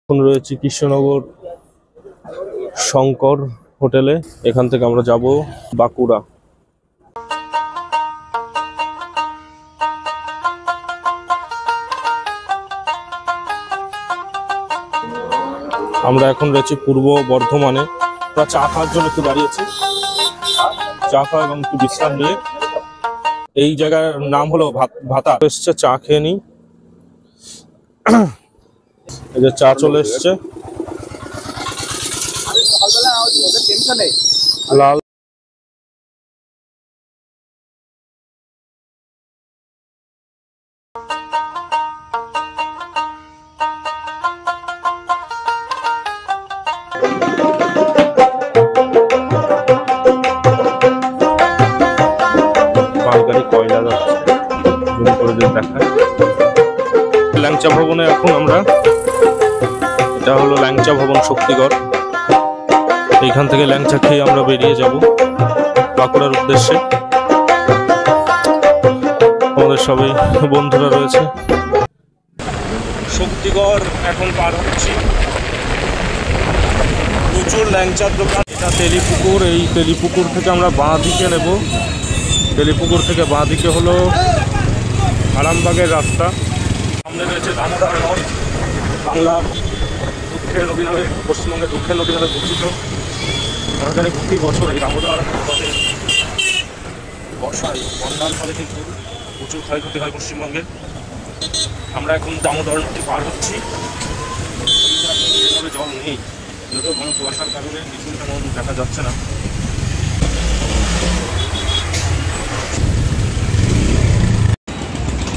এখন রয়েছে কৃষ্ণনগর শঙ্কর হোটেলে। এখান থেকে আমরা যাব বাঁকুড়া। আমরা এখন রয়েছি পূর্ব বর্ধমানে। আমরা চা খাওয়ার জন্য একটু দাঁড়িয়েছি, চা খাওয়া এবং একটু বিশ্রাম নিয়ে। এই জায়গার নাম হলো ভাতা। এসছে চা খেয়ে নিই। এই যে চা চলে এসছে, লাল মালগাড়ি কয়লা দেখায়। ল্যাংচা ভবনে এখন আমরা, এটা হলো ল্যাংচা ভবন শক্তিগড়। এইখান থেকে ল্যাংচা খেয়ে আমরা বেরিয়ে যাব বাঁকুড়ার উদ্দেশ্যে। আমাদের সবাই বন্ধুরা রয়েছে। শক্তিগড় এখন পার হচ্ছি। প্রচুর ল্যাংচার দোকান। এটা তেলিপুকুর। এই তেলিপুকুর থেকে আমরা বাঁ দিকে নেব। তেলিপুকুর থেকে বাঁ দিকে হলো আরামবাগের রাস্তা। সামনে রয়েছে দামোদর নদ, বাংলার দুঃখের নদী নামে, পশ্চিমবঙ্গের দুঃখের নদী নামে পরিচিত। আমরা জানি প্রতি বছর এই দামোদর নদে বর্ষায় বন্যার ফলে কিন্তু প্রচুর ক্ষয়ক্ষতি হয় পশ্চিমবঙ্গে। আমরা এখন দামোদর নদী পার হচ্ছি। জল নেই, যদিও ঘন কুয়াশার কারণে কিছু তেমন দেখা যাচ্ছে না।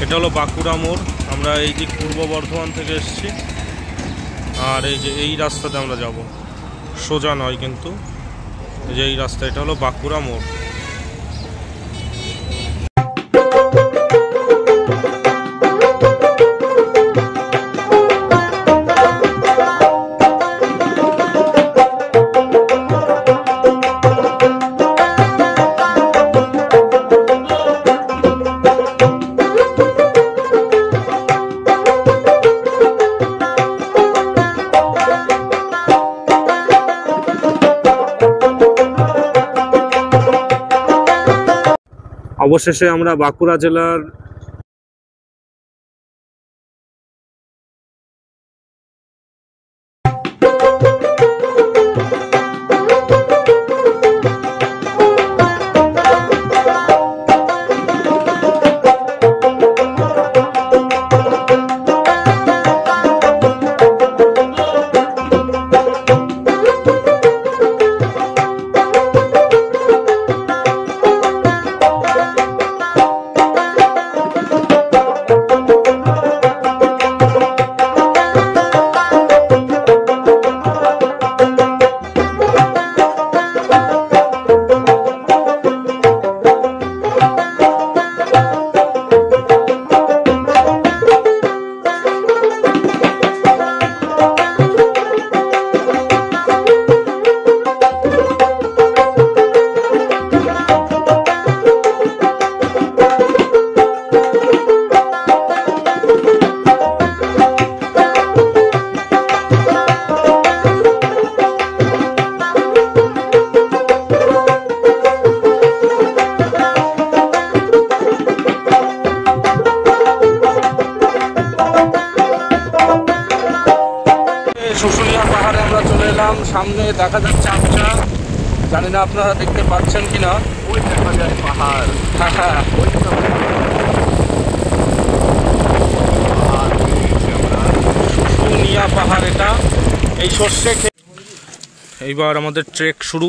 এটা হলো বাঁকুড়া মোড়। আমরা এই দিক পূর্ব বর্ধমান থেকে এসেছি। আর এই যে এই রাস্তাতে আমরা যাব, সোজা নয় কিন্তু, এই যে এই রাস্তা, এটা হলো বাঁকুড়া মোড়। অবশেষে আমরা বাঁকুড়া জেলার শুশুনিয়া পাহাড়ে আমরা চলে এলাম। সামনে দেখা যাচ্ছে আচ্ছা, জানি না আপনারা দেখতে পাচ্ছেন কিনা, ওই দেখা যায় পাহাড়। হ্যাঁ হ্যাঁ, শুশুনিয়া পাহাড় এটা। এই সর্ষে এইবার আমাদের ট্রেক শুরু।